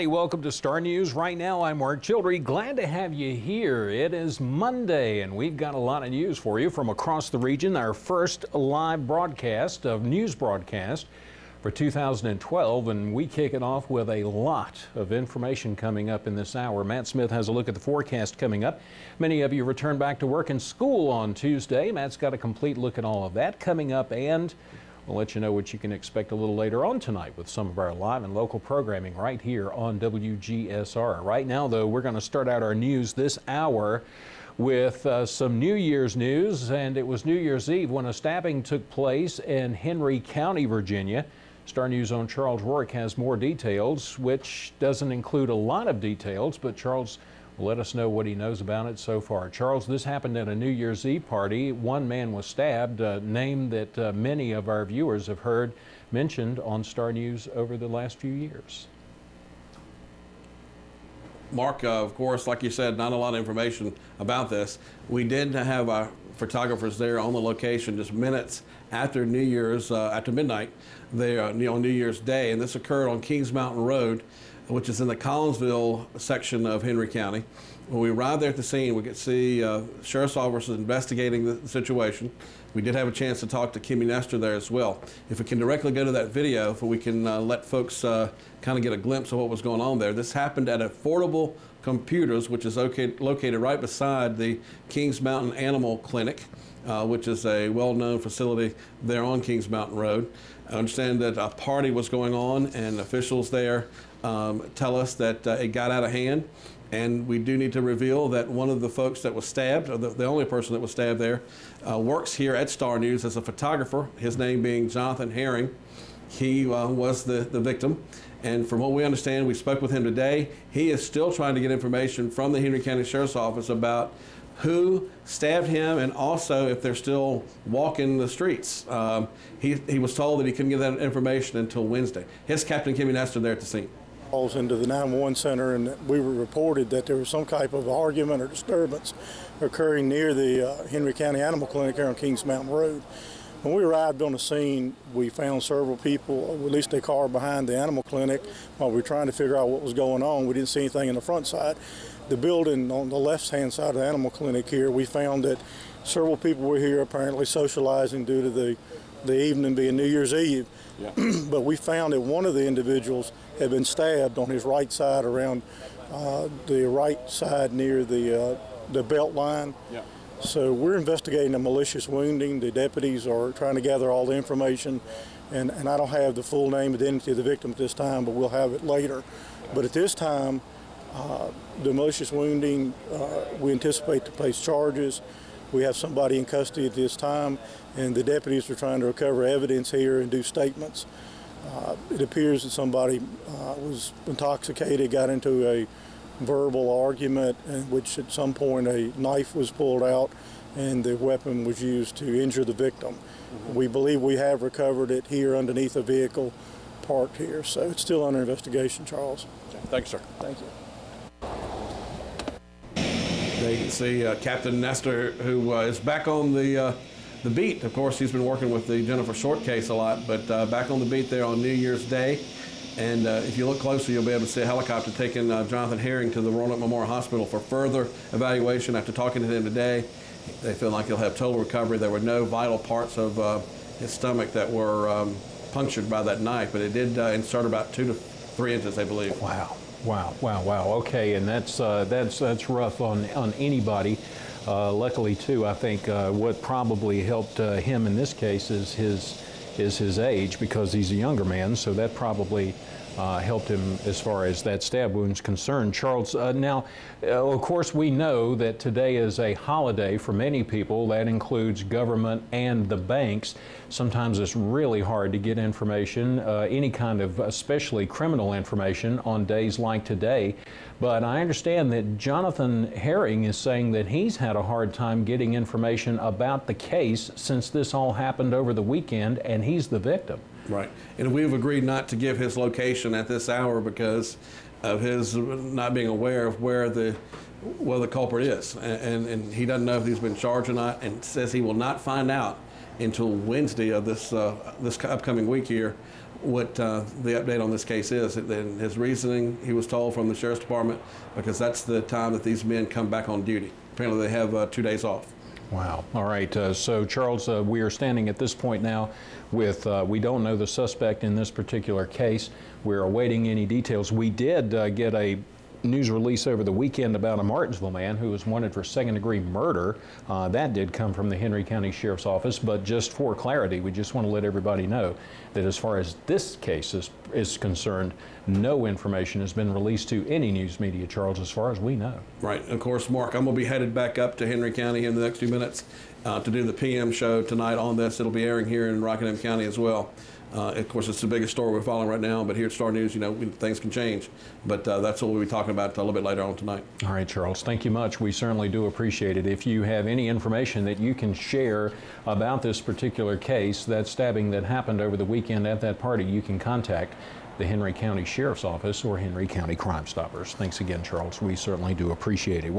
everybody. Welcome to Star News. Right now, I'm Mark Childry. Glad to have you here. It is Monday, and we've got a lot of news for you from across the region. Our first live broadcast of news broadcast for 2012, and we kick it off with a lot of information coming up in this hour. Matt Smith has a look at the forecast coming up. Many of you return back to work and school on Tuesday. Matt's got a complete look at all of that coming up, and we'll let you know what you can expect a little later on tonight with some of our live and local programming right here on WGSR. Right now, though, we're going to start out our news this hour with some New Year's news, and it was New Year's Eve when a stabbing took place in Henry County, Virginia. Star News' own Charles Rourke has more details, which doesn't include a lot of details, but Charles will let us know what he knows about it so far. Charles, this happened at a New Year's Eve party. One man was stabbed, a name that many of our viewers have heard mentioned on Star News over the last few years. Mark, of course, like you said, not a lot of information about this. We did have our photographers there on the location just minutes after New Year's, after midnight, there on New Year's Day, and this occurred on Kings Mountain Road, which is in the Collinsville section of Henry County. When we arrived there at the scene, we could see sheriff's officers investigating the situation. We did have a chance to talk to Kimmy Nestor there as well. If we can directly go to that video, we can let folks kind of get a glimpse of what was going on there. This happened at Affordable Computers, which is located right beside the Kings Mountain Animal Clinic, which is a well-known facility there on Kings Mountain Road. I understand that a party was going on, and officials there tell us that it got out of hand, and we do need to reveal that one of the folks that was stabbed, or the only person that was stabbed there, works here at Star News as a photographer, his name being Jonathan Herring. He was the victim, and from what we understand, we spoke with him today. He is still trying to get information from the Henry County Sheriff's Office about who stabbed him, and also if they're still walking the streets. He was told that he couldn't get that information until Wednesday. Here's Captain Kimmy Nestor there at the scene. Calls into the 911 center, and we were reported that there was some type of argument or disturbance occurring near the Henry County Animal Clinic here on Kings Mountain Road. When we arrived on the scene, we found several people, at least a car behind the animal clinic. While we were trying to figure out what was going on, we didn't see anything in the front side. The building on the left-hand side of the animal clinic here, we found that several people were here apparently socializing due to the evening being New Year's Eve. Yeah. But we found that one of the individuals had been stabbed on his right side, around the right side near the belt line. Yeah. So we're investigating a malicious wounding. The deputies are trying to gather all the information, and I don't have the full name and identity of the victim at this time, but we'll have it later. But at this time, the malicious wounding, we anticipate to place charges. We have somebody in custody at this time, and the deputies are trying to recover evidence here and do statements. It appears that somebody was intoxicated, got into a verbal argument in which at some point a knife was pulled out and the weapon was used to injure the victim. Mm-hmm. We believe we have recovered it here underneath a vehicle parked here, so it's still under investigation, Charles. Thanks, sir. Thank you. They can see Captain Nestor, who is back on the beat. Of course, he's been working with the Jennifer Short case a lot, but back on the beat there on New Year's Day. And if you look closer, you'll be able to see a helicopter taking Jonathan Herring to the Roanoke Memorial Hospital for further evaluation. After talking to him today, they feel like he'll have total recovery. There were no vital parts of his stomach that were punctured by that knife, but it did insert about 2 to 3 inches, I believe. Wow. Wow, wow, wow. Okay, and that's rough on anybody. Luckily, too, I think what probably helped him in this case is his age, because he's a younger man, so that probably helped him as far as that stab wound's concerned. Charles, now, of course, we know that today is a holiday for many people. That includes government and the banks. Sometimes it's really hard to get information, any kind of especially criminal information, on days like today. But I understand that Jonathan Herring is saying that he's had a hard time getting information about the case since this all happened over the weekend, and he's the victim. Right. And we've agreed not to give his location at this hour because of his not being aware of where the culprit is. And he doesn't know if he's been charged or not, and says he will not find out until Wednesday of this upcoming week here what the update on this case is. And his reasoning, he was told from the Sheriff's Department, because that's the time that these men come back on duty. Apparently they have 2 days off. Wow. All right. So, Charles, we are standing at this point now with, we don't know the suspect in this particular case. We're awaiting any details. We did get a news release over the weekend about a Martinsville man who was wanted for second-degree murder. That did come from the Henry County Sheriff's Office, but just for clarity, we just want to let everybody know that as far as this case is concerned, no information has been released to any news media, Charles, as far as we know. Right. Of course, Mark, I'm going to be headed back up to Henry County in the next few minutes to do the PM show tonight on this. It'll be airing here in Rockingham County as well. Of course, it's the biggest story we're following right now, but here at Star News, you know, things can change. But that's what we'll be talking about a little bit later on tonight. All right, Charles, thank you much. We certainly do appreciate it. If you have any information that you can share about this particular case, that stabbing that happened over the weekend at that party, you can contact the Henry County Sheriff's Office or Henry County Crime Stoppers. Thanks again, Charles. We certainly do appreciate it.